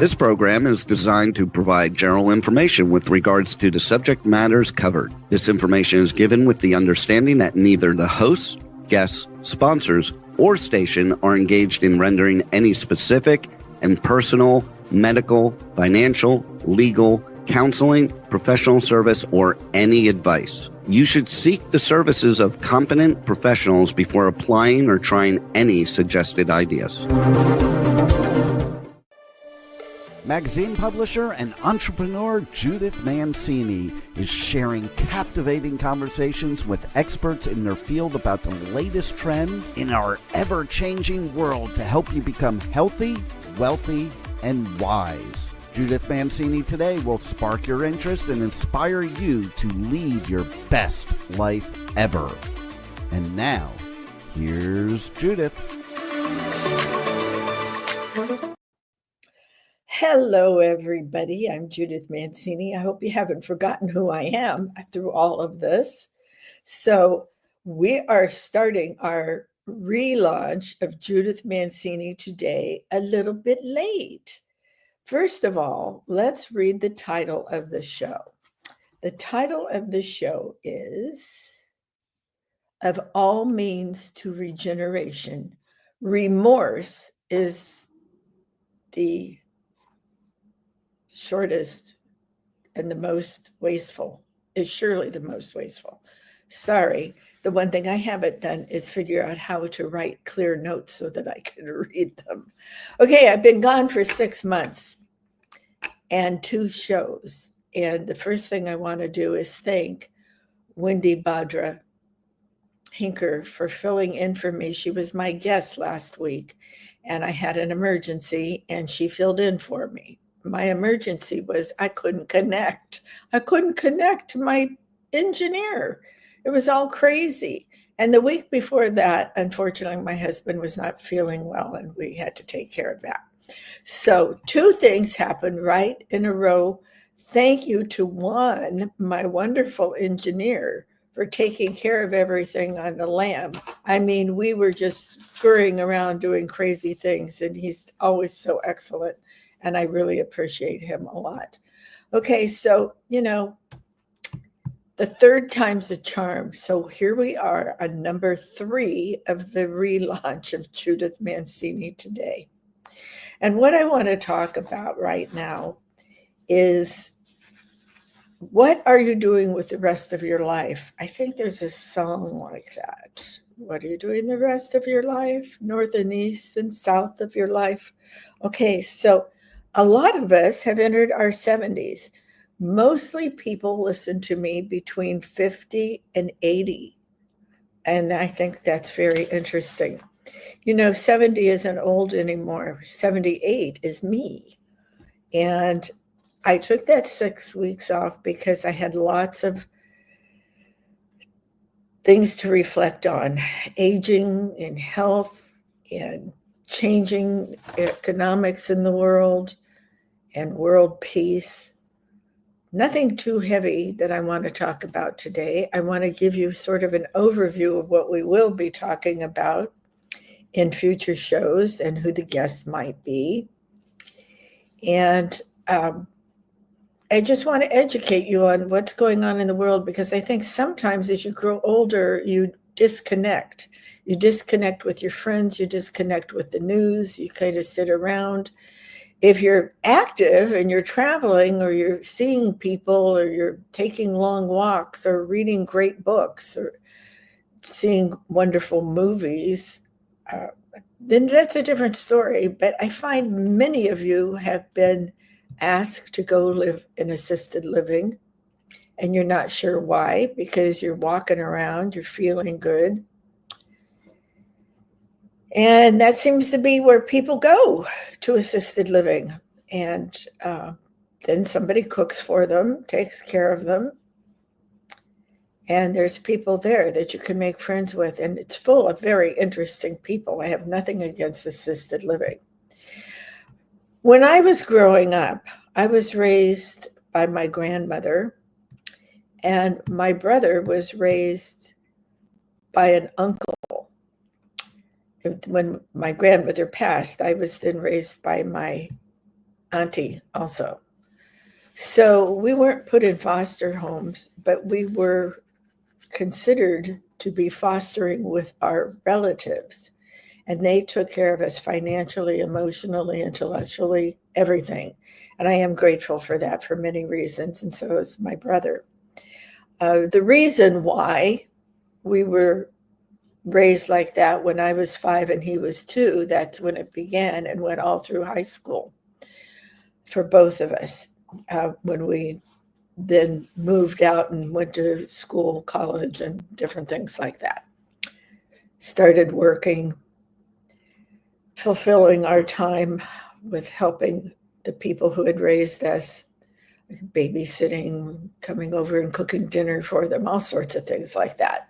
This program is designed to provide general information with regards to the subject matters covered. This information is given with the understanding that neither the hosts, guests, sponsors, or station are engaged in rendering any specific and personal, medical, financial, legal, counseling, professional service, or any advice. You should seek the services of competent professionals before applying or trying any suggested ideas. Magazine publisher and entrepreneur Judith Mancini is sharing captivating conversations with experts in their field about the latest trend in our ever-changing world to help you become healthy, wealthy, and wise. Judith Mancini today will spark your interest and inspire you to lead your best life ever. And now, here's Judith. Hello, everybody. I'm Judith Mancini. I hope you haven't forgotten who I am through all of this. So we are starting our relaunch of Judith Mancini today a little bit late. First of all, let's read the title of the show. The title of the show is Of All Means to Regeneration. Remorse is the shortest and the most wasteful, is surely the most wasteful. Sorry, the one thing I haven't done is figure out how to write clear notes so that I can read them. Okay, I've been gone for 6 months and 2 shows. And the first thing I want to do is thank Wendy Badra Hinker for filling in for me. She was my guest last week and I had an emergency and she filled in for me. My emergency was I couldn't connect. I couldn't connect to my engineer. It was all crazy. And the week before that, unfortunately, my husband was not feeling well and we had to take care of that. So 2 things happened right in a row. Thank you to one, my wonderful engineer, for taking care of everything on the lamb. I mean, we were just scurrying around doing crazy things and he's always so excellent. And I really appreciate him a lot. Okay, so, the 3rd time's a charm. So here we are on number 3 of the relaunch of Judith Mancini today. And what I want to talk about right now is what are you doing with the rest of your life? I think there's a song like that. What are you doing the rest of your life? North and east and south of your life. Okay, so a lot of us have entered our 70s. Mostly people listen to me between 50 and 80. And I think that's very interesting. 70 isn't old anymore. 78 is me. And I took that 6 weeks off because I had lots of things to reflect on. Aging and health and changing economics in the world and world peace. Nothing too heavy that I want to talk about today. I want to give you sort of an overview of what we will be talking about in future shows and who the guests might be. And I just want to educate you on what's going on in the world because I think sometimes as you grow older, you disconnect. You disconnect with your friends, you disconnect with the news, you kind of sit around. If you're active and you're traveling or you're seeing people or you're taking long walks or reading great books or seeing wonderful movies, then that's a different story. But I find many of you have been asked to go live in assisted living and you're not sure why because you're walking around, you're feeling good. And that seems to be where people go to assisted living. And then somebody cooks for them, takes care of them. And there's people there that you can make friends with. And it's full of very interesting people. I have nothing against assisted living. When I was growing up, I was raised by my grandmother. And my brother was raised by an uncle. When my grandmother passed, I was then raised by my auntie also. So we weren't put in foster homes, but we were considered to be fostering with our relatives. And they took care of us financially, emotionally, intellectually, everything. And I am grateful for that for many reasons. And so is my brother. The reason why we were raised like that when I was 5 and he was 2, that's when it began and went all through high school for both of us. When we then moved out and went to school, college, and different things like that. Started working, fulfilling our time with helping the people who had raised us, babysitting, coming over and cooking dinner for them, all sorts of things like that.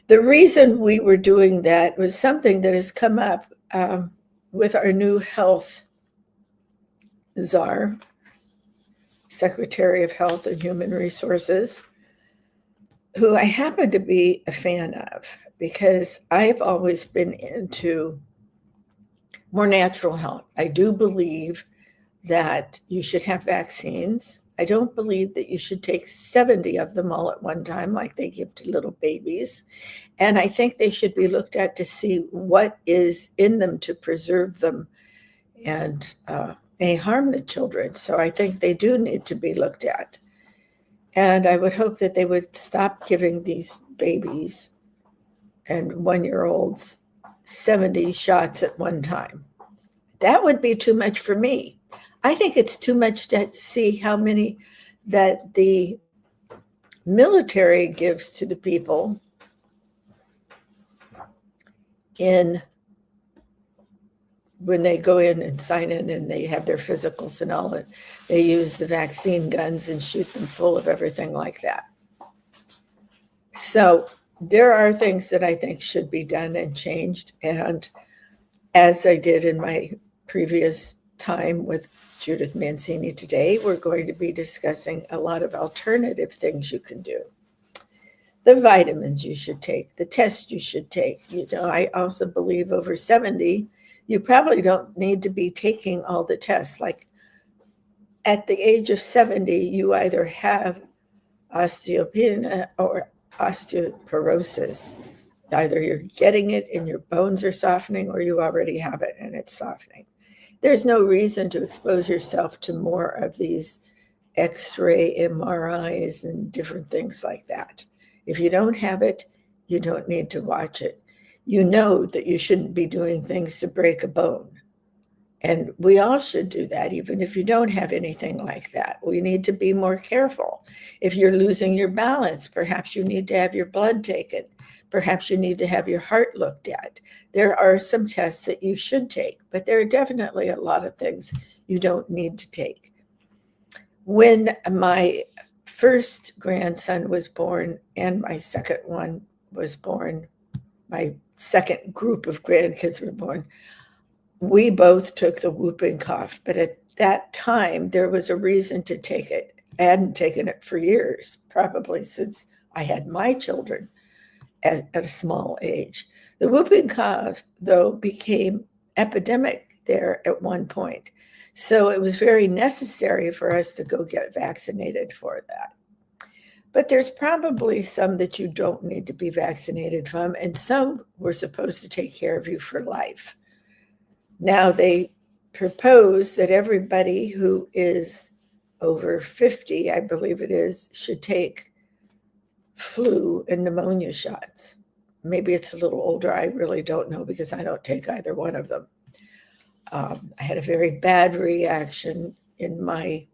The reason we were doing that was something that has come up with our new health czar, Secretary of Health and Human Resources, who I happen to be a fan of because I've always been into more natural health. I do believe that you should have vaccines. I don't believe that you should take 70 of them all at one time like they give to little babies. And I think they should be looked at to see what is in them to preserve them and may harm the children. So I think they do need to be looked at. And I would hope that they would stop giving these babies and 1-year-olds 70 shots at one time. That would be too much for me. I think it's too much to see how many that the military gives to the people when they go in and sign in and they have their physicals and all, and they use the vaccine guns and shoot them full of everything like that. So there are things that I think should be done and changed. And as I did in my previous time with Judith Mancini today, we're going to be discussing a lot of alternative things you can do. The vitamins you should take, the tests you should take. I also believe over 70, you probably don't need to be taking all the tests. Like at the age of 70, you either have osteopenia or osteoporosis. Either you're getting it and your bones are softening or you already have it and it's softening. There's no reason to expose yourself to more of these X-ray MRIs and different things like that. If you don't have it, you don't need to watch it. You know that you shouldn't be doing things to break a bone. And we all should do that, even if you don't have anything like that. We need to be more careful. If you're losing your balance, perhaps you need to have your blood taken. Perhaps you need to have your heart looked at. There are some tests that you should take, but there are definitely a lot of things you don't need to take. When my first grandson was born and my second one was born, my second group of grandkids were born, we both took the whooping cough. But at that time, there was a reason to take it. I hadn't taken it for years, probably since I had my children at a small age. The whooping cough, though, became epidemic there at one point. So it was very necessary for us to go get vaccinated for that. But there's probably some that you don't need to be vaccinated from, and some were supposed to take care of you for life. Now they propose that everybody who is over 50, I believe it is, should take flu and pneumonia shots. Maybe it's a little older. I really don't know because I don't take either one of them. I had a very bad reaction in my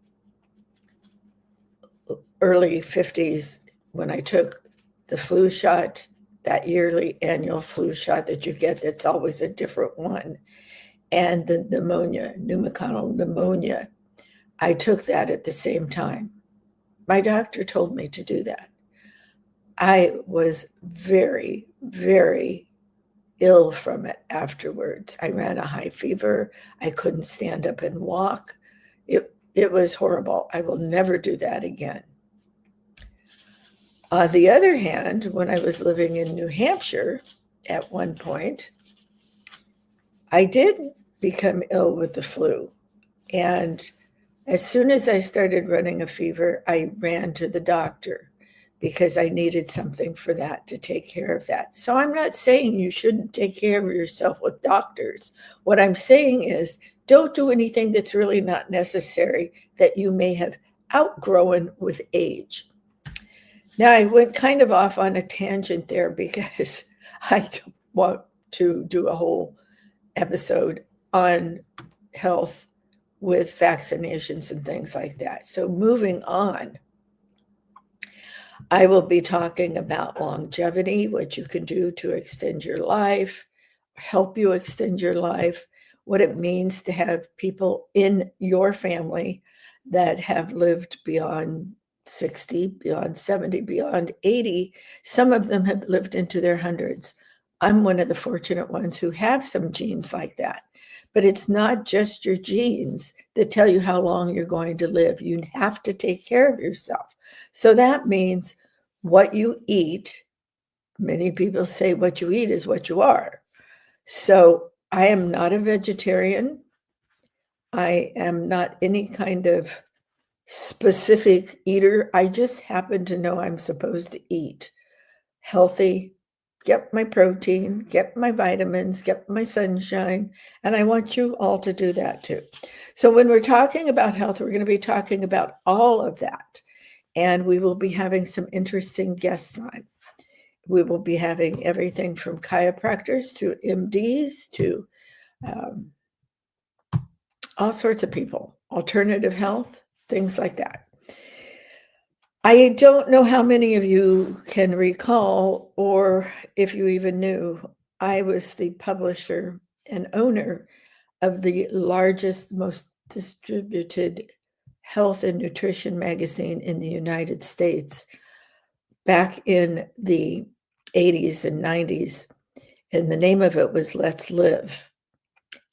early 50s when I took the flu shot, that yearly annual flu shot that you get that's always a different one, and the pneumonia, pneumococcal pneumonia. I took that at the same time. My doctor told me to do that. I was very, very ill from it afterwards. I ran a high fever. I couldn't stand up and walk. It was horrible. I will never do that again. On the other hand, when I was living in New Hampshire at one point, I did become ill with the flu. And as soon as I started running a fever, I ran to the doctor because I needed something for that to take care of that. So I'm not saying you shouldn't take care of yourself with doctors. What I'm saying is don't do anything that's really not necessary that you may have outgrown with age. Now, I went kind of off on a tangent there because I don't want to do a whole episode on health with vaccinations and things like that. So moving on, I will be talking about longevity, what you can do to extend your life, help you extend your life, what it means to have people in your family that have lived beyond 60, beyond 70, beyond 80. Some of them have lived into their hundreds. I'm one of the fortunate ones who have some genes like that. But it's not just your genes that tell you how long you're going to live. You have to take care of yourself. So that means what you eat. Many people say what you eat is what you are. So I am not a vegetarian. I am not any kind of specific eater. I just happen to know I'm supposed to eat healthy, get my protein, get my vitamins, get my sunshine, and I want you all to do that too. So when we're talking about health, we're going to be talking about all of that, and we will be having some interesting guests on. We will be having everything from chiropractors to MDs to all sorts of people, alternative health, things like that. I don't know how many of you can recall, or if you even knew, I was the publisher and owner of the largest, most distributed health and nutrition magazine in the United States back in the 80s and 90s. And the name of it was Let's Live.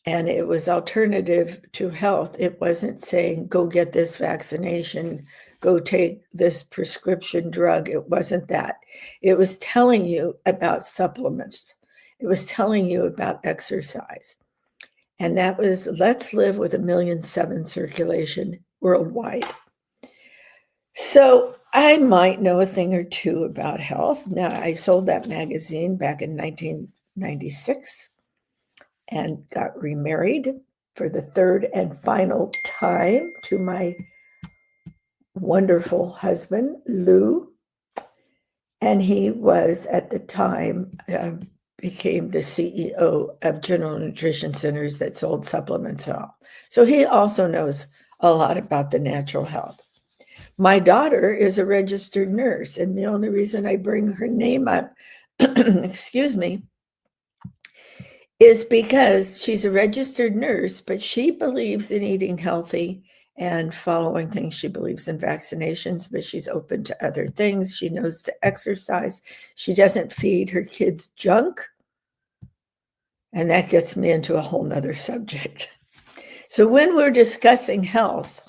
And it was alternative to health. It wasn't saying, go get this vaccination, go take this prescription drug. It wasn't that. It was telling you about supplements. It was telling you about exercise. And that was Let's Live with 1.7 million circulation worldwide. So I might know a thing or two about health. Now, I sold that magazine back in 1996 and got remarried for the third and final time to my wonderful husband, Lou. And he was at the time, became the CEO of General Nutrition Centers that sold supplements and all. So he also knows a lot about the natural health. My daughter is a registered nurse, and the only reason I bring her name up, excuse me, is because she's a registered nurse, but she believes in eating healthy and following things. She believes in vaccinations, but she's open to other things. She knows to exercise. She doesn't feed her kids junk. And that gets me into a whole nother subject. So when we're discussing health,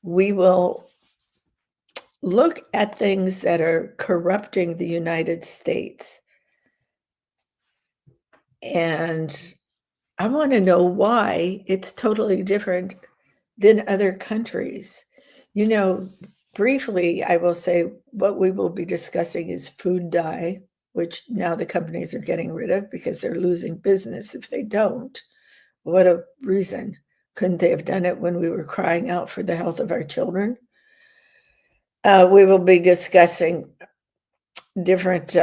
we will look at things that are corrupting the United States. And I want to know why it's totally different than other countries. You know, briefly, I will say what we will be discussing is food dye, which now the companies are getting rid of because they're losing business if they don't. What a reason. Couldn't they have done it when we were crying out for the health of our children? We will be discussing different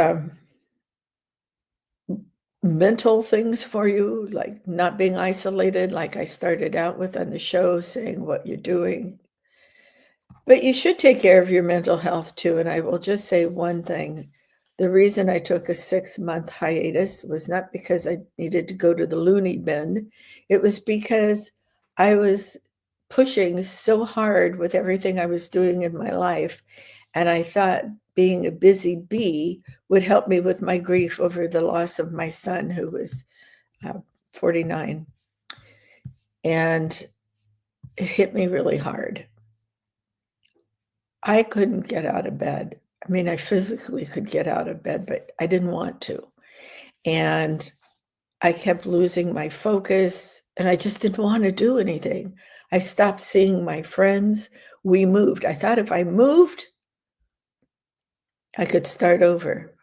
mental things for you, like not being isolated, like I started out with on the show, saying what you're doing. But you should take care of your mental health too. And I will just say one thing. The reason I took a 6-month hiatus was not because I needed to go to the loony bin. It was because I was pushing so hard with everything I was doing in my life. And I thought being a busy bee would help me with my grief over the loss of my son, who was 49. And it hit me really hard. I couldn't get out of bed. I mean, I physically could get out of bed, but I didn't want to. And I kept losing my focus, and I just didn't want to do anything. I stopped seeing my friends. We moved. I thought if I moved, I could start over.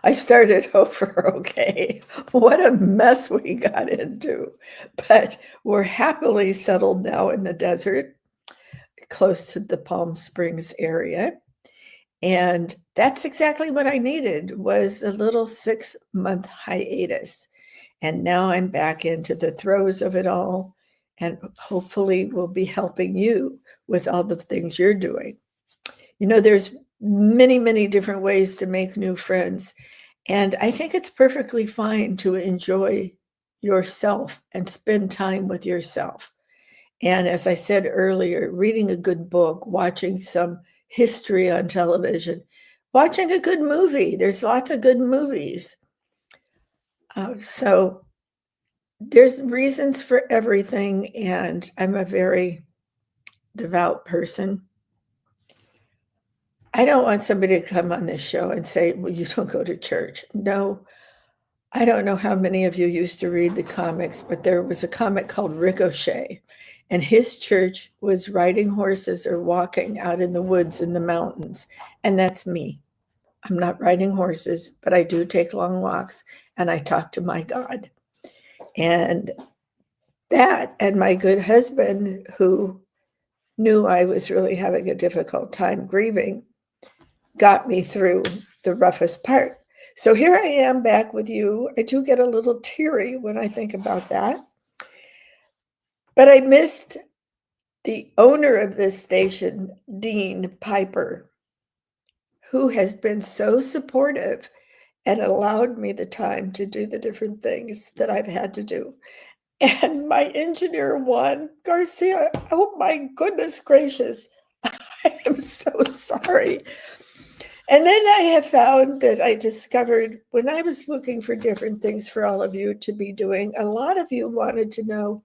I started over, okay. What a mess we got into. But we're happily settled now in the desert, close to the Palm Springs area. And that's exactly what I needed, was a little 6-month hiatus. And now I'm back into the throes of it all, and hopefully will be helping you with all the things you're doing. You know, there's many, many different ways to make new friends. And I think it's perfectly fine to enjoy yourself and spend time with yourself. And as I said earlier, reading a good book, watching some history on television, watching a good movie. There's lots of good movies. So there's reasons for everything. And I'm a very devout person. I don't want somebody to come on this show and say, well, you don't go to church. No, I don't know how many of you used to read the comics, but there was a comic called Ricochet, and his church was riding horses or walking out in the woods in the mountains. And that's me. I'm not riding horses, but I do take long walks and I talk to my God. And that, and my good husband, who knew I was really having a difficult time grieving, got me through the roughest part. So here I am back with you. I do get a little teary when I think about that. But I missed the owner of this station, Dean Piper, who has been so supportive and allowed me the time to do the different things that I've had to do. And my engineer, Juan Garcia, oh my goodness gracious, I am so sorry. And then I have found that I discovered when I was looking for different things for all of you to be doing, a lot of you wanted to know,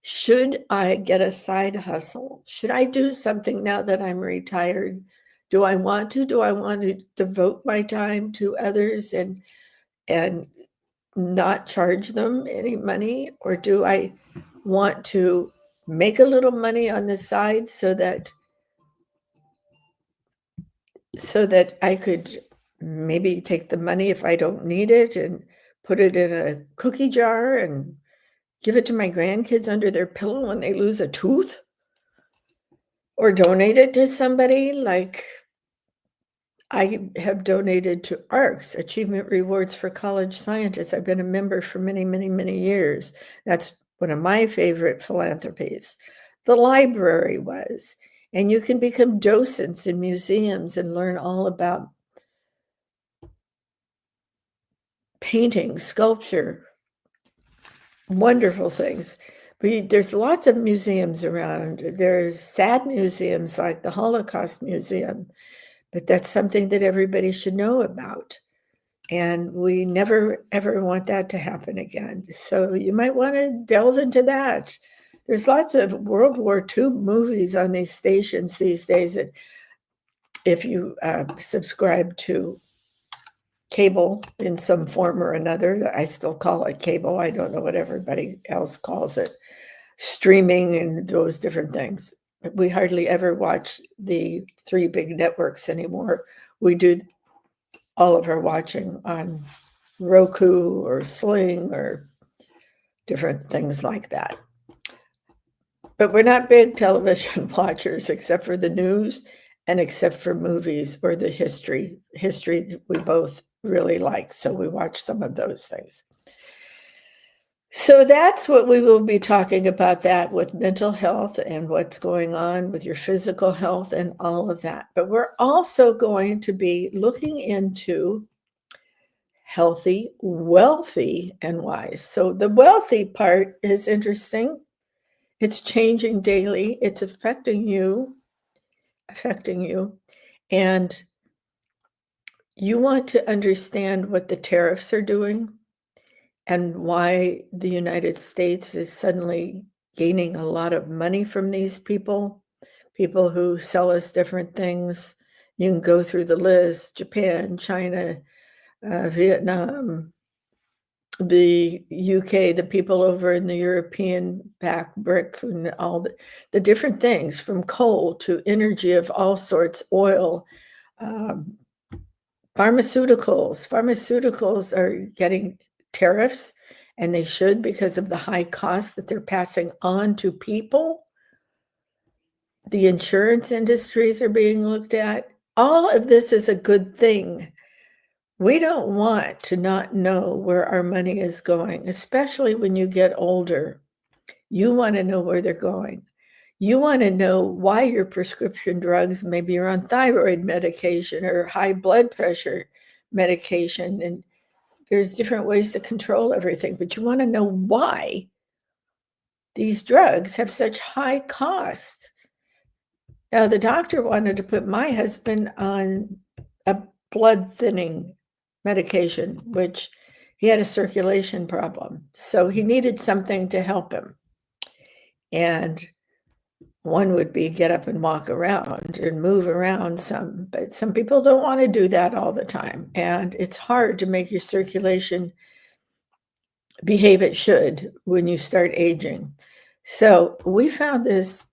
should I get a side hustle? Should I do something now that I'm retired? Do I want to? Do I want to devote my time to others and not charge them any money? Or do I want to make a little money on the side so that I could maybe take the money if I don't need it and put it in a cookie jar and give it to my grandkids under their pillow when they lose a tooth? Or donate it to somebody like I have donated to ARCS, Achievement Rewards for College Scientists. I've been a member for many, many, many years. That's one of my favorite philanthropies. The library was. And you can become docents in museums and learn all about painting, sculpture, wonderful things. But there's lots of museums around. There's sad museums like the Holocaust Museum, but that's something that everybody should know about. And we never, ever want that to happen again. So you might want to delve into that. There's lots of World War II movies on these stations these days. That if you subscribe to cable in some form or another, I still call it cable. I don't know what everybody else calls it. Streaming and those different things. We hardly ever watch the 3 big networks anymore. We do all of our watching on Roku or Sling or different things like that. But we're not big television watchers except for the news and except for movies or the history. History we both really like, so we watch some of those things. So that's what we will be talking about, that with mental health and what's going on with your physical health and all of that. But we're also going to be looking into healthy, wealthy, and wise. So the wealthy part is interesting. It's changing daily. It's affecting you. And you want to understand what the tariffs are doing and why the United States is suddenly gaining a lot of money from these people who sell us different things. You can go through the list: Japan, China, Vietnam, the UK, the people over in the European back brick, and all the different things, from coal to energy of all sorts, oil, um, pharmaceuticals. Pharmaceuticals are getting tariffs, and they should, because of the high costs that they're passing on to people. The insurance industries are being looked at. All of this is a good thing. We don't want to not know where our money is going, especially when you get older. You want to know where they're going. You want to know why your prescription drugs, maybe you're on thyroid medication or high blood pressure medication, and there's different ways to control everything, but you want to know why these drugs have such high costs. Now, the doctor wanted to put my husband on a blood thinning medication, which he had a circulation problem. So he needed something to help him. And one would be get up and walk around and move around some, but some people don't want to do that all the time. And it's hard to make your circulation behave it should when you start aging. So we found this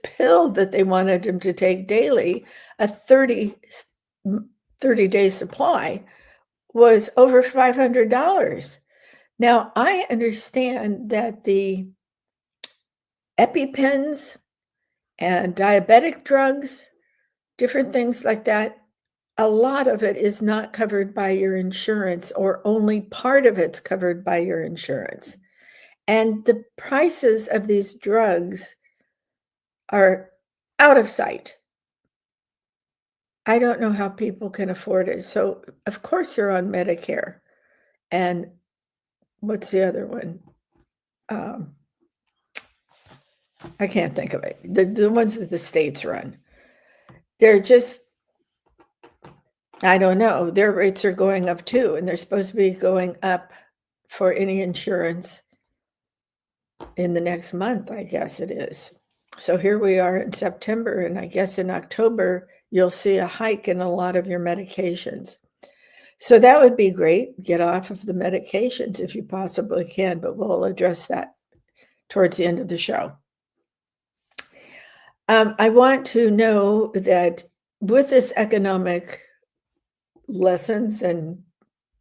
pill that they wanted him to take daily, a 30-day supply, was over $500. Now, I understand that the EpiPens and diabetic drugs, different things like that, a lot of it is not covered by your insurance, or only part of it's covered by your insurance. And the prices of these drugs are out of sight. I don't know how people can afford it. So, of course, they're on Medicare. And what's the other one? I can't think of it. The ones that the states run. They're just, I don't know. Their rates are going up too, and they're supposed to be going up for any insurance in the next month, I guess it is. So here we are in September, and I guess in October, you'll see a hike in a lot of your medications. So that would be great. Get off of the medications if you possibly can, but we'll address that towards the end of the show. I want to know that with this economic lessons and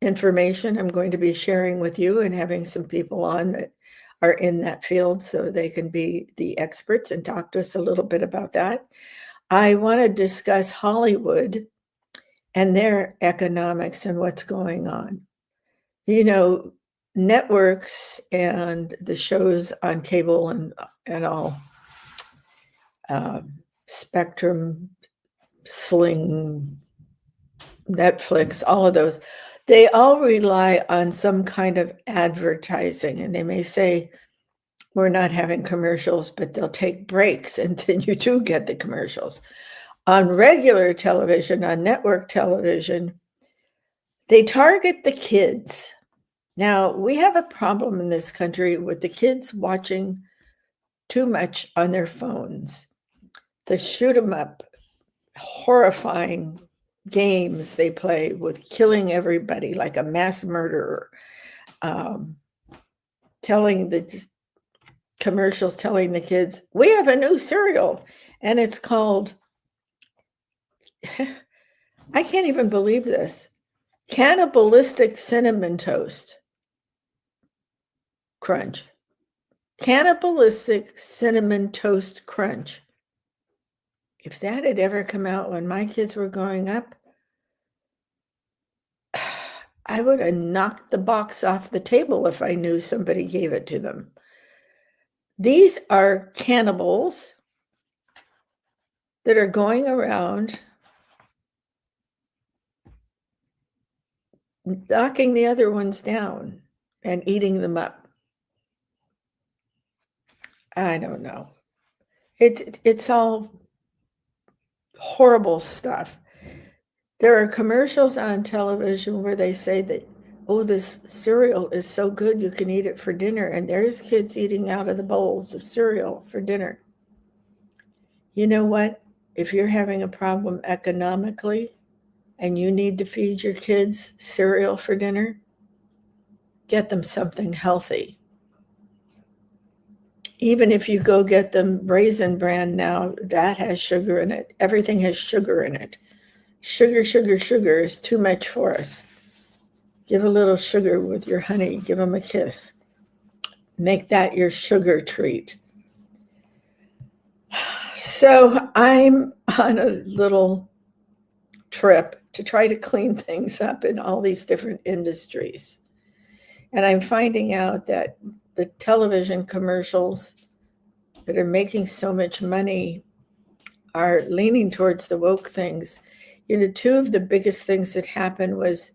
information I'm going to be sharing with you, and having some people on that are in that field so they can be the experts and talk to us a little bit about that. I want to discuss Hollywood and their economics and what's going on. You know, networks and the shows on cable and all, Spectrum, Sling, Netflix, all of those, they all rely on some kind of advertising. And they may say, we're not having commercials, but they'll take breaks, and then you do get the commercials. On regular television, on network television, they target the kids. Now, we have a problem in this country with the kids watching too much on their phones. The shoot 'em up, horrifying games they play with killing everybody like a mass murderer, telling the commercials, telling the kids, we have a new cereal, and it's called, I can't even believe this, Cannibalistic Cinnamon Toast Crunch. Cannibalistic Cinnamon Toast Crunch. If that had ever come out when my kids were growing up, I would have knocked the box off the table if I knew somebody gave it to them. These are cannibals that are going around knocking the other ones down and eating them up. I don't know. It's all horrible stuff. There are commercials on television where they say that, oh, this cereal is so good you can eat it for dinner. And there's kids eating out of the bowls of cereal for dinner. You know what? If you're having a problem economically, and you need to feed your kids cereal for dinner, get them something healthy. Even if you go get them Raisin Bran now, that has sugar in it. Everything has sugar in it. Sugar, sugar, sugar is too much for us. Give a little sugar with your honey. Give them a kiss. Make that your sugar treat. So I'm on a little trip to try to clean things up in all these different industries. And I'm finding out that the television commercials that are making so much money are leaning towards the woke things. Two of the biggest things that happened was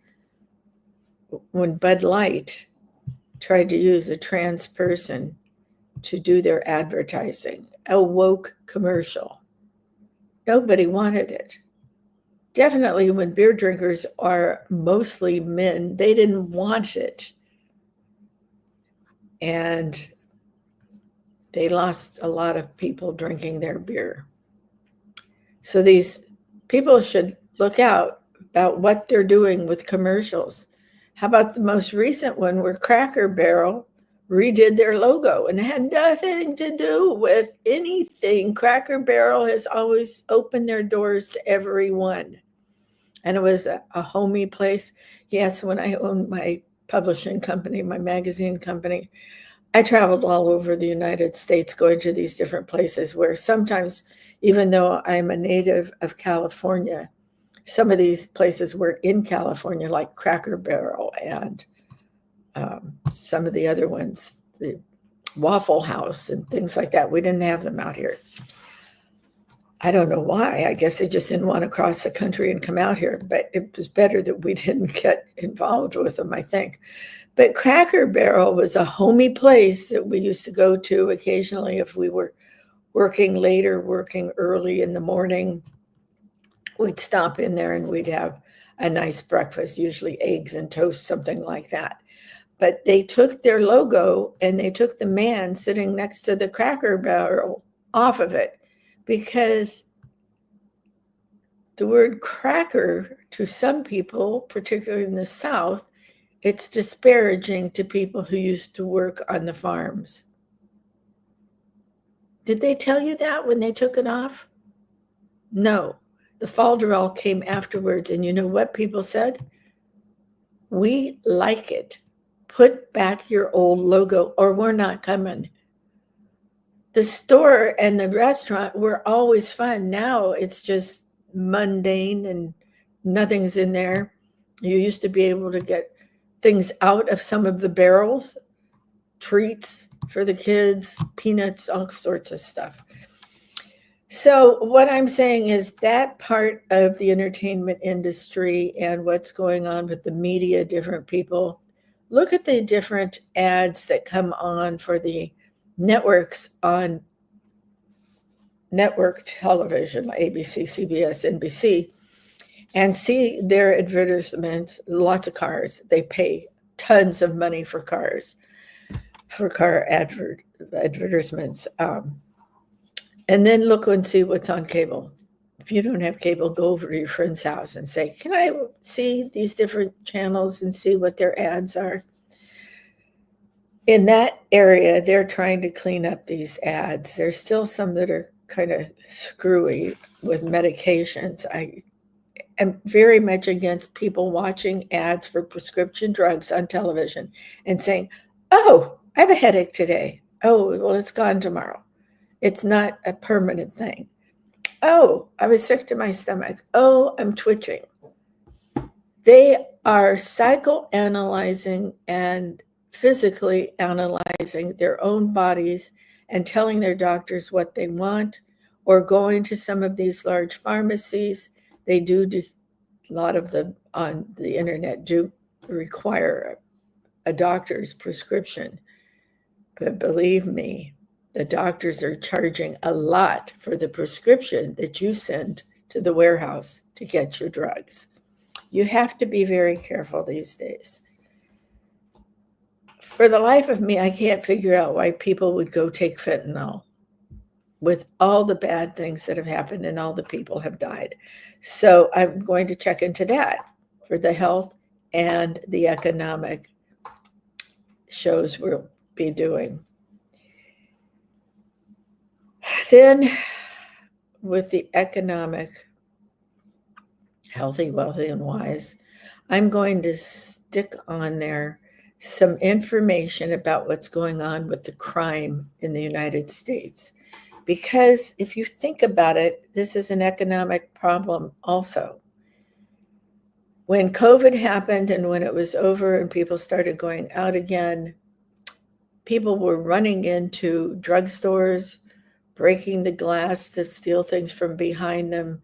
when Bud Light tried to use a trans person to do their advertising, a woke commercial. Nobody wanted it. Definitely when beer drinkers are mostly men, they didn't want it. And they lost a lot of people drinking their beer. So these people should look out about what they're doing with commercials. How about the most recent one where Cracker Barrel redid their logo and it had nothing to do with anything. Cracker Barrel has always opened their doors to everyone. And it was a homey place. Yes, when I owned my publishing company, my magazine company, I traveled all over the United States going to these different places where sometimes, even though I'm a native of California, some of these places were in California, like Cracker Barrel and some of the other ones, the Waffle House and things like that. We didn't have them out here. I don't know why. I guess they just didn't want to cross the country and come out here, but it was better that we didn't get involved with them, I think. But Cracker Barrel was a homey place that we used to go to occasionally if we were working late or working early in the morning. We'd stop in there and we'd have a nice breakfast, usually eggs and toast, something like that. But they took their logo and they took the man sitting next to the Cracker Barrel off of it because the word cracker to some people, particularly in the South, it's disparaging to people who used to work on the farms. Did they tell you that when they took it off? No. The falderall came afterwards, and you know what people said? We like it. Put back your old logo, or we're not coming. The store and the restaurant were always fun. Now it's just mundane and nothing's in there. You used to be able to get things out of some of the barrels, treats for the kids, peanuts, all sorts of stuff. So what I'm saying is that part of the entertainment industry and what's going on with the media, different people, look at the different ads that come on for the networks on network television, ABC, CBS, NBC, and see their advertisements, lots of cars. They pay tons of money for cars, for car advertisements. And then look and see what's on cable. If you don't have cable, go over to your friend's house and say, can I see these different channels and see what their ads are? In that area, they're trying to clean up these ads. There's still some that are kind of screwy with medications. I am very much against people watching ads for prescription drugs on television and saying, oh, I have a headache today. Oh, well, it's gone tomorrow. It's not a permanent thing. Oh, I was sick to my stomach. Oh, I'm twitching. They are psychoanalyzing and physically analyzing their own bodies and telling their doctors what they want, or going to some of these large pharmacies. They do a lot of them on the internet do require a doctor's prescription. But believe me, the doctors are charging a lot for the prescription that you send to the warehouse to get your drugs. You have to be very careful these days. For the life of me, I can't figure out why people would go take fentanyl. with all the bad things that have happened and all the people have died. So I'm going to check into that for the health and the economic shows we'll be doing. Then with the economic, healthy, wealthy, and wise, I'm going to stick on there some information about what's going on with the crime in the United States. Because if you think about it, this is an economic problem also. When COVID happened and when it was over and people started going out again, people were running into drugstores, breaking the glass to steal things from behind them.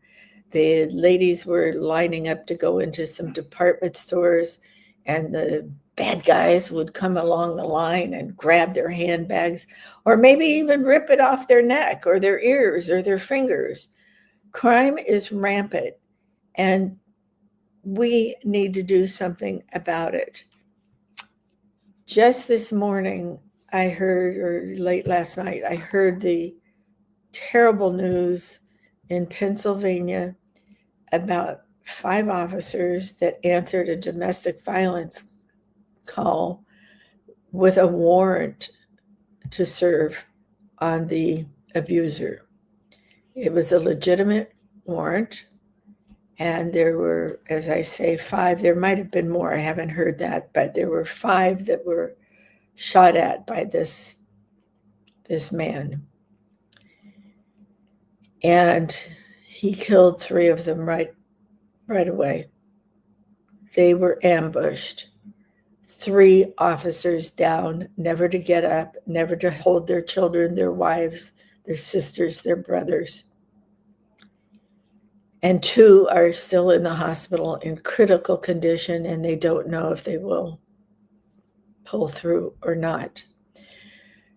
The ladies were lining up to go into some department stores, and the bad guys would come along the line and grab their handbags, or maybe even rip it off their neck or their ears or their fingers. Crime is rampant, and we need to do something about it. Just this morning, I heard, or late last night, I heard the terrible news in Pennsylvania about 5 officers that answered a domestic violence call with a warrant to serve on the abuser. It was a legitimate warrant, and there were, as I say, 5. There might have been more. I haven't heard that, but there were 5 that were shot at by this man. And he killed 3 of them right away. They were ambushed. 3 officers down, never to get up, never to hold their children, their wives, their sisters, their brothers. And 2 are still in the hospital in critical condition, and they don't know if they will pull through or not.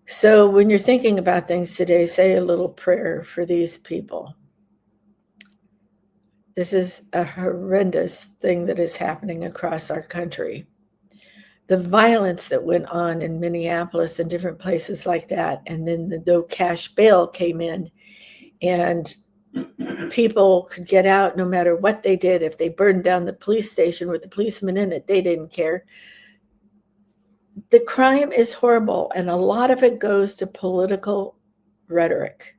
So when you're thinking about things today, say a little prayer for these people. This is a horrendous thing that is happening across our country. The violence that went on in Minneapolis and different places like that, and then the no cash bail came in, and people could get out no matter what they did. If they burned down the police station with the policeman in it, they didn't care. The crime is horrible, and a lot of it goes to political rhetoric.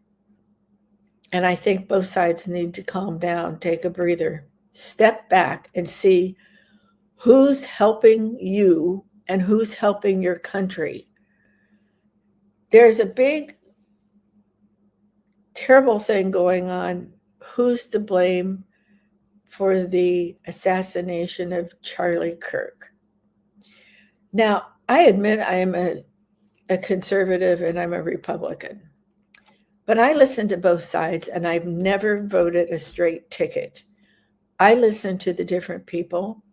And I think both sides need to calm down, take a breather, step back and see who's helping you and who's helping your country. There's a big, terrible thing going on. Who's to blame for the assassination of Charlie Kirk? Now, I admit I am a conservative and I'm a Republican. But I listen to both sides, and I've never voted a straight ticket. I listen to the different people,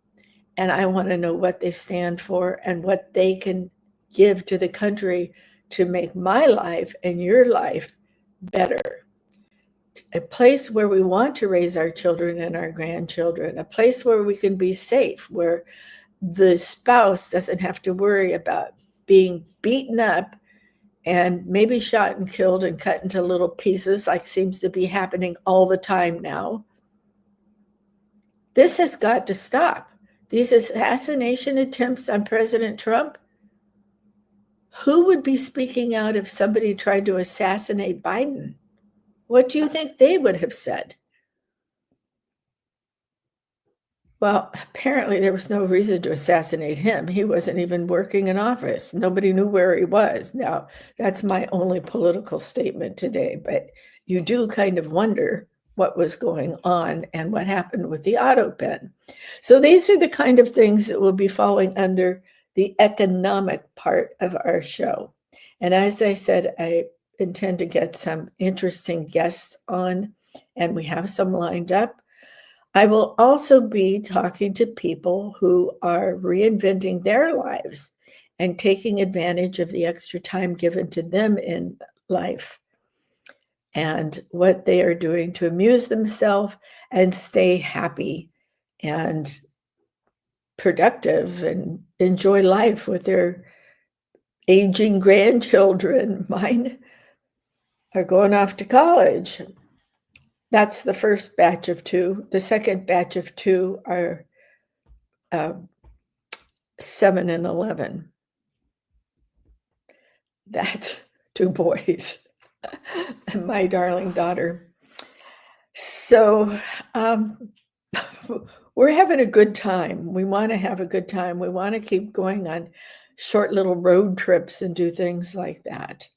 and I want to know what they stand for and what they can give to the country to make my life and your life better. A place where we want to raise our children and our grandchildren, a place where we can be safe, where the spouse doesn't have to worry about being beaten up and maybe shot and killed and cut into little pieces, like seems to be happening all the time now. This has got to stop. These assassination attempts on President Trump, who would be speaking out if somebody tried to assassinate Biden? What do you think they would have said? Well, apparently there was no reason to assassinate him. He wasn't even working in office. Nobody knew where he was. Now, that's my only political statement today, but you do kind of wonder what was going on and what happened with the auto pen. So these are the kind of things that will be falling under the economic part of our show. And as I said, I intend to get some interesting guests on, and we have some lined up. I will also be talking to people who are reinventing their lives and taking advantage of the extra time given to them in life and what they are doing to amuse themselves and stay happy and productive and enjoy life with their aging grandchildren. Mine are going off to college. That's the first batch of 2. The second batch of 2 are 7 and 11. That's 2 boys and my darling daughter. So we're having a good time. We want to have a good time. We want to keep going on short little road trips and do things like that.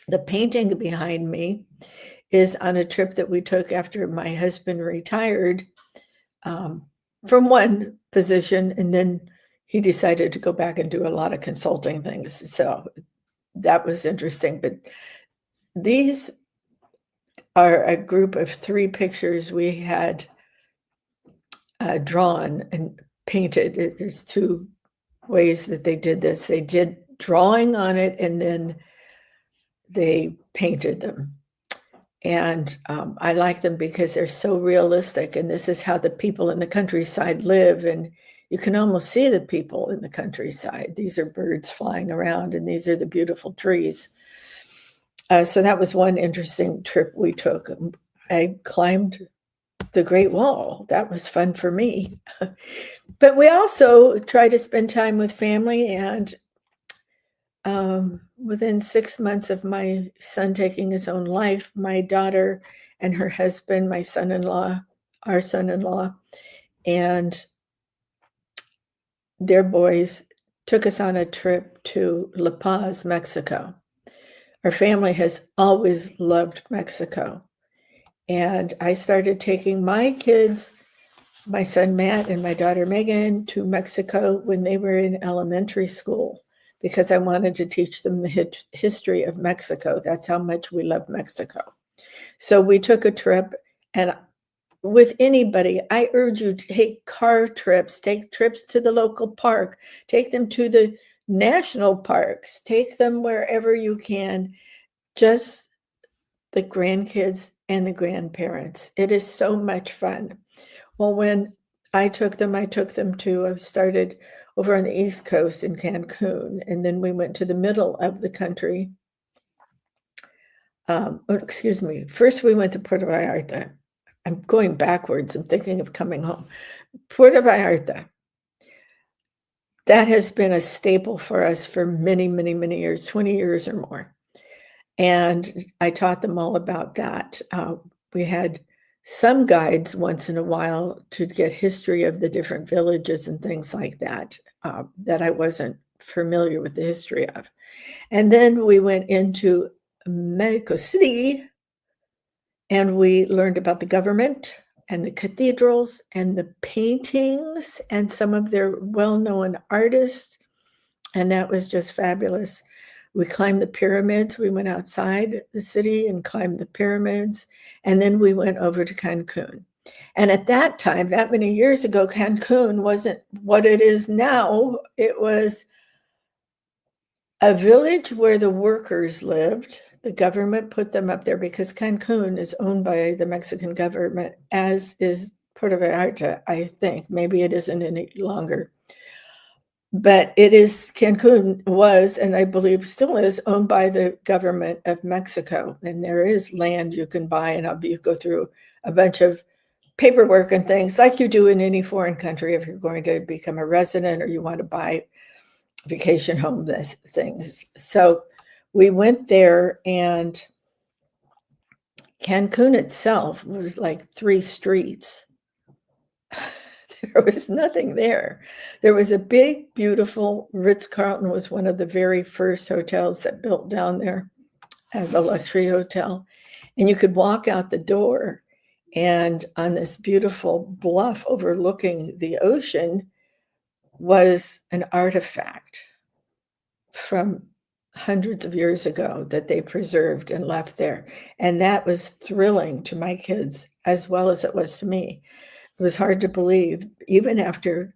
The painting behind me is on a trip that we took after my husband retired from one position, and then he decided to go back and do a lot of consulting things. So that was interesting. But these are a group of 3 pictures we had drawn and painted. There's 2 ways that they did this. They did drawing on it, and then they painted them. And I like them because they're so realistic. And this is how the people in the countryside live. And you can almost see the people in the countryside. These are birds flying around, and these are the beautiful trees. So that was one interesting trip we took. I climbed the Great Wall. That was fun for me. But we also try to spend time with family, and within 6 months of my son taking his own life, my daughter and her husband, my son-in-law, our son-in-law, and their boys took us on a trip to La Paz, Mexico. Our family has always loved Mexico. And I started taking my kids, my son Matt and my daughter Megan, to Mexico when they were in elementary school, because I wanted to teach them the history of Mexico. That's how much we love Mexico. So we took a trip, and with anybody, I urge you to take car trips, take trips to the local park, take them to the national parks, take them wherever you can, just the grandkids and the grandparents. It is so much fun. Well, when I took them to, I started over on the East Coast in Cancun, and then we went to the middle of the country. First we went to Puerto Vallarta. I'm going backwards. I'm thinking of coming home. Puerto Vallarta. That has been a staple for us for many, many, many years, 20 years or more. And I taught them all about that. We had some guides once in a while to get history of the different villages and things like that, that I wasn't familiar with the history of. And then we went into Mexico City, and we learned about the government and the cathedrals and the paintings and some of their well-known artists. And that was just fabulous. We climbed the pyramids. We went outside the city and climbed the pyramids. And then we went over to Cancun. And at that time, that many years ago, Cancun wasn't what it is now. It was a village where the workers lived. The government put them up there because Cancun is owned by the Mexican government, as is Puerto Vallarta, I think. Maybe it isn't any longer. But it is, Cancun was, and I believe still is, owned by the government of Mexico. And there is land you can buy, and you go through a bunch of paperwork and things like you do in any foreign country if you're going to become a resident or you want to buy vacation home things. So we went there, and Cancun itself was like 3 streets. There was nothing there. There was a big, beautiful Ritz-Carlton was one of the very first hotels that built down there as a luxury hotel. And you could walk out the door, and on this beautiful bluff overlooking the ocean was an artifact from hundreds of years ago that they preserved and left there. And that was thrilling to my kids as well as it was to me. It was hard to believe, even after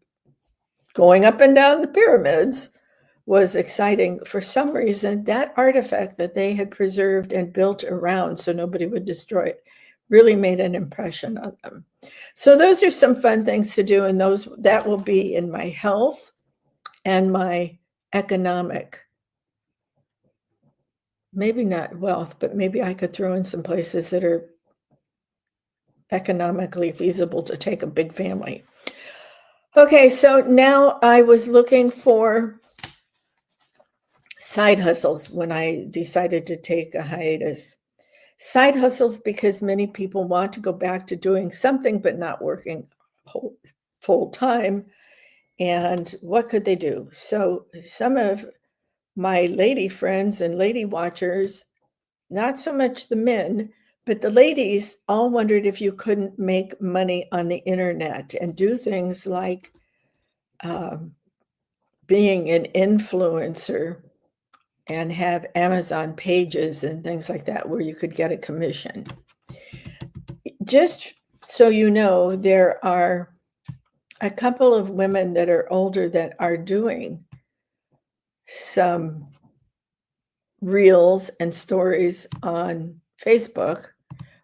going up and down the pyramids was exciting. For some reason, that artifact that they had preserved and built around so nobody would destroy it really made an impression on them. So those are some fun things to do, and that will be in my health and my economic maybe not wealth, but maybe I could throw in some places that are economically feasible to take a big family. Okay, so now I was looking for side hustles when I decided to take a hiatus. Side hustles because many people want to go back to doing something but not working full time. And what could they do? So some of my lady friends and lady watchers, not so much the men, but the ladies all wondered if you couldn't make money on the internet and do things like being an influencer and have Amazon pages and things like that where you could get a commission. Just so you know, there are a couple of women that are older that are doing some reels and stories on Facebook.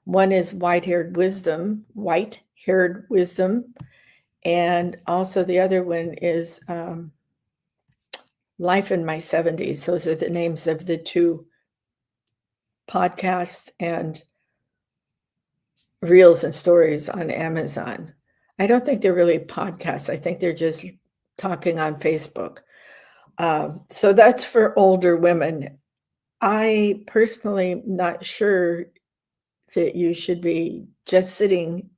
One is white-haired wisdom, and also the other one is Life in My 70s. Those are the names of the two podcasts and reels and stories on Amazon. I don't think they're really podcasts. I think they're just talking on Facebook. So that's for older women. I personally am not sure that you should be just sitting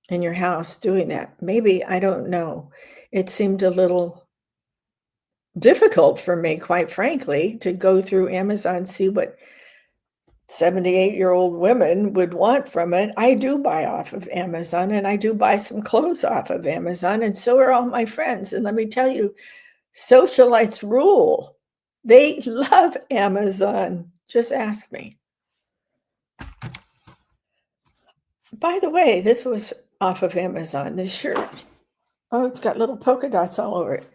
in your house doing that. Maybe, I don't know. It seemed a little difficult for me, quite frankly, to go through Amazon, see what 78-year-old women would want from it. I do buy off of Amazon, and I do buy some clothes off of Amazon, and so are all my friends. And let me tell you, socialites rule. They love Amazon. Just ask me. By the way, this was off of Amazon, this shirt. Oh, it's got little polka dots all over it.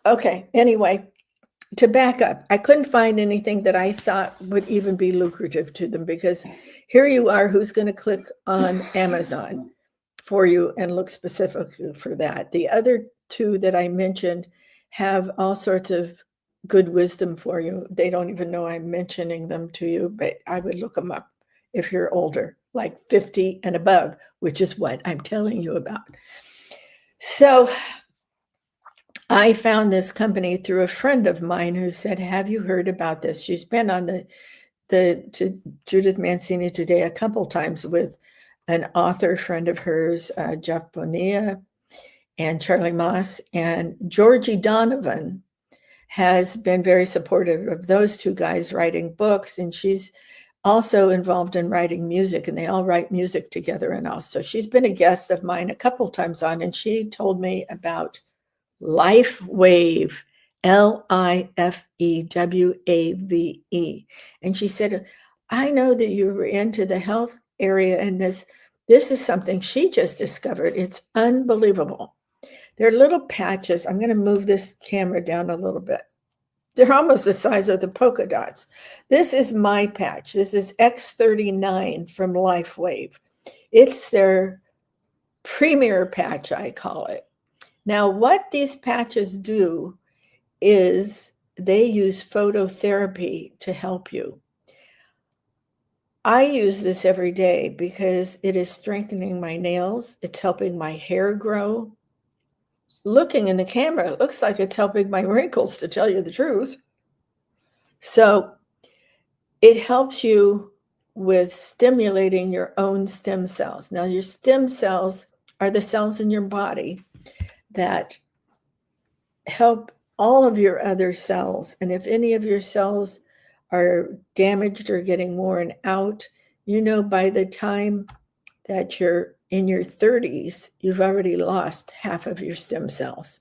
Okay, anyway, to back up, I couldn't find anything that I thought would even be lucrative to them, because here you are, who's going to click on Amazon for you and look specifically for that. The other two that I mentioned have all sorts of good wisdom for you. They don't even know I'm mentioning them to you, but I would look them up if you're older, like 50 and above, which is what I'm telling you about. So I found this company through a friend of mine who said, have you heard about this? She's been on to Judith Mancini Today a couple times with an author friend of hers, Jeff Bonilla and Charlie Moss, and Georgie Donovan has been very supportive of those two guys writing books. And she's also involved in writing music, and they all write music together. And also she's been a guest of mine a couple times on, and she told me about LifeWave, LIFEWAVE. And she said, I know that you were into the health area, and this is something she just discovered. It's unbelievable. They're little patches. I'm going to move this camera down a little bit. They're almost the size of the polka dots. This is my patch. This is X39 from LifeWave. It's their premier patch, I call it. Now, what these patches do is they use phototherapy to help you. I use this every day because it is strengthening my nails. It's helping my hair grow. Looking in the camera, it looks like it's helping my wrinkles, to tell you the truth. So it helps you with stimulating your own stem cells. Now, your stem cells are the cells in your body that help all of your other cells. And if any of your cells are damaged or getting worn out, you know, by the time that you're in your 30s, you've already lost half of your stem cells.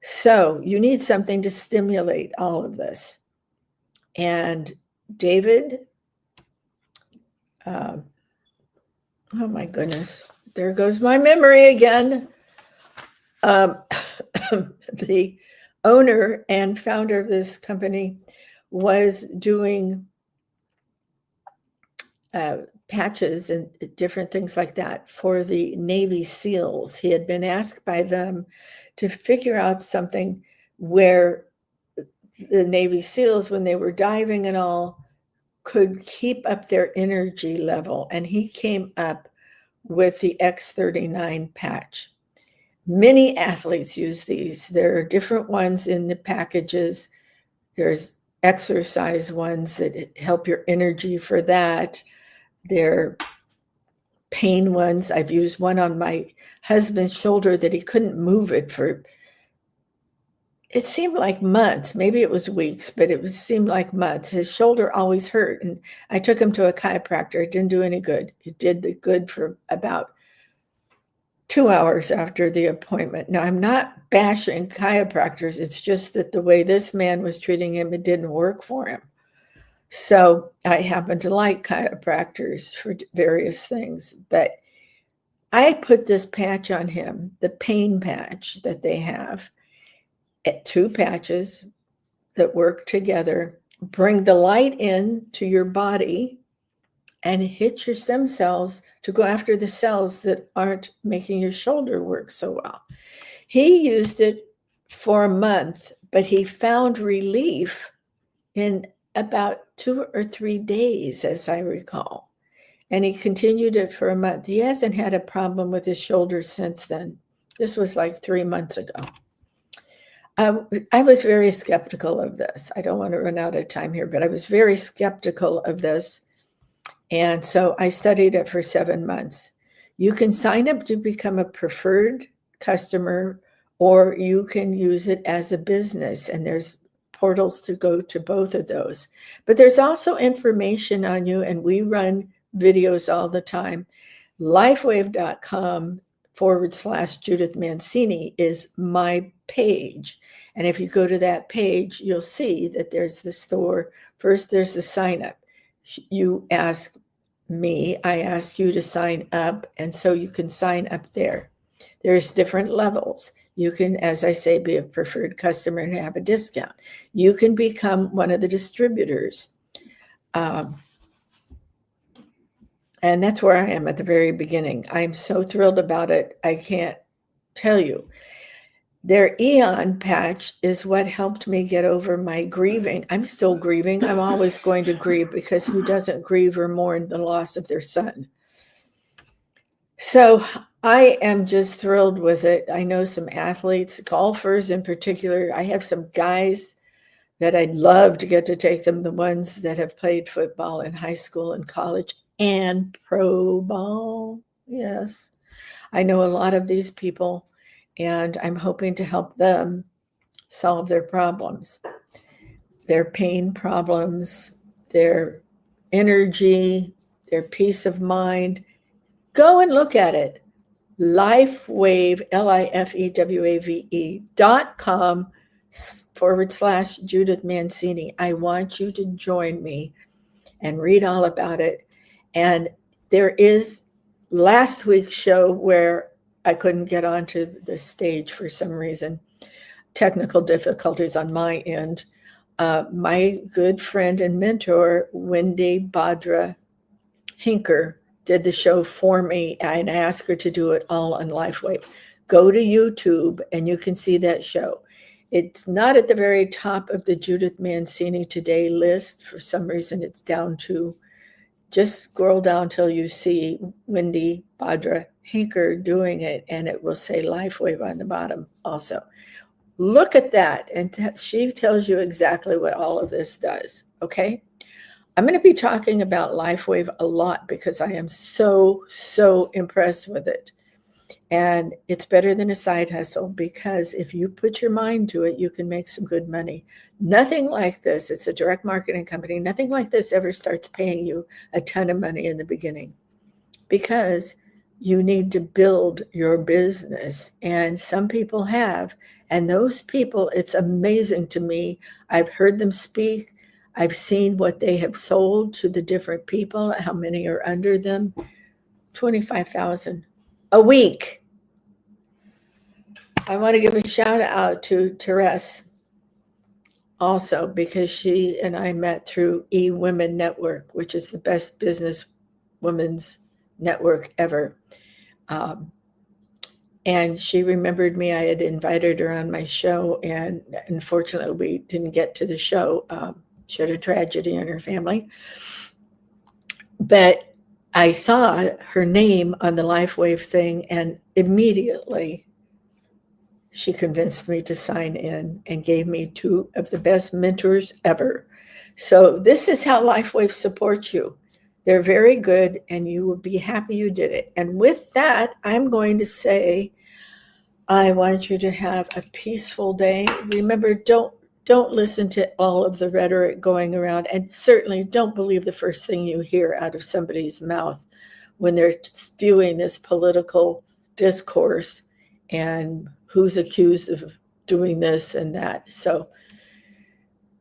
So you need something to stimulate all of this. And David, oh my goodness, there goes my memory again. The owner and founder of this company was doing patches and different things like that for the Navy SEALs. He had been asked by them to figure out something where the Navy SEALs, when they were diving and all, could keep up their energy level. And he came up with the X39 patch. Many athletes use these. There are different ones in the packages. There's exercise ones that help your energy for that. There are pain ones. I've used one on my husband's shoulder that he couldn't move it for, it seemed like months. Maybe it was weeks, but it seemed like months. His shoulder always hurt. And I took him to a chiropractor. It didn't do any good. It did the good for about 2 hours after the appointment. Now, I'm not bashing chiropractors. It's just that the way this man was treating him, it didn't work for him. So I happen to like chiropractors for various things. But I put this patch on him, the pain patch that they have, at 2 patches that work together, bring the light in to your body and hit your stem cells to go after the cells that aren't making your shoulder work so well. He used it for a month, but he found relief in about 2 or 3 days, as I recall. And he continued it for a month. He hasn't had a problem with his shoulder since then. This was like 3 months ago. I was very skeptical of this. I don't want to run out of time here, but I was very skeptical of this. And so I studied it for 7 months. You can sign up to become a preferred customer, or you can use it as a business. And there's portals to go to both of those. But there's also information on you, and we run videos all the time. Lifewave.com/Judith Mancini is my page. And if you go to that page, you'll see that there's the store. First, there's the sign up. You ask me, I ask you to sign up. And so you can sign up there. There's different levels. You can, as I say, be a preferred customer and have a discount. You can become one of the distributors. And that's where I am at the very beginning. I'm so thrilled about it. I can't tell you. Their Eon patch is what helped me get over my grieving. I'm still grieving. I'm always going to grieve, because who doesn't grieve or mourn the loss of their son? So I am just thrilled with it. I know some athletes, golfers in particular. I have some guys that I'd love to get to take them, the ones that have played football in high school and college and pro ball. Yes, I know a lot of these people, and I'm hoping to help them solve their problems, their pain problems, their energy, their peace of mind. Go and look at it. Lifewave, LIFEWAVE.com/Judith Mancini. I want you to join me and read all about it. And there is last week's show where I couldn't get onto the stage for some reason, technical difficulties on my end. My good friend and mentor, Wendy Badra Hinker, did the show for me, and I asked her to do it all on LifeWave. Go to YouTube and you can see that show. It's not at the very top of the Judith Mancini Today list. For some reason, it's down to, just scroll down till you see Wendy Badra Hinker doing it, and it will say LifeWave on the bottom also. Look at that, and she tells you exactly what all of this does, okay? I'm going to be talking about LifeWave a lot because I am so impressed with it. And it's better than a side hustle, because if you put your mind to it, you can make some good money. Nothing like this, it's a direct marketing company, nothing like this ever starts paying you a ton of money in the beginning, because you need to build your business. And some people have, and those people, it's amazing to me. I've heard them speak. I've seen what they have sold to the different people, how many are under them. 25,000 a week. I want to give a shout out to Therese also, because she and I met through eWomen Network, which is the best business women's network ever. And she remembered me. I had invited her on my show, and unfortunately, we didn't get to the show. She had a tragedy in her family. But I saw her name on the LifeWave thing, and immediately she convinced me to sign in and gave me 2 of the best mentors ever. So this is how LifeWave supports you. They're very good, and you will be happy you did it. And with that, I'm going to say, I want you to have a peaceful day. Remember, don't listen to all of the rhetoric going around, and certainly don't believe the first thing you hear out of somebody's mouth when they're spewing this political discourse and who's accused of doing this and that. So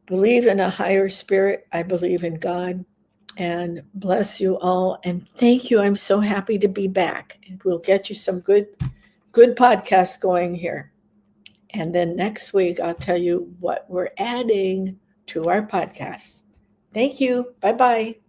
believe in a higher spirit. I believe in God, and bless you all. And thank you. I'm so happy to be back, and we'll get you some good podcasts going here. And then next week, I'll tell you what we're adding to our podcast. Thank you. Bye-bye.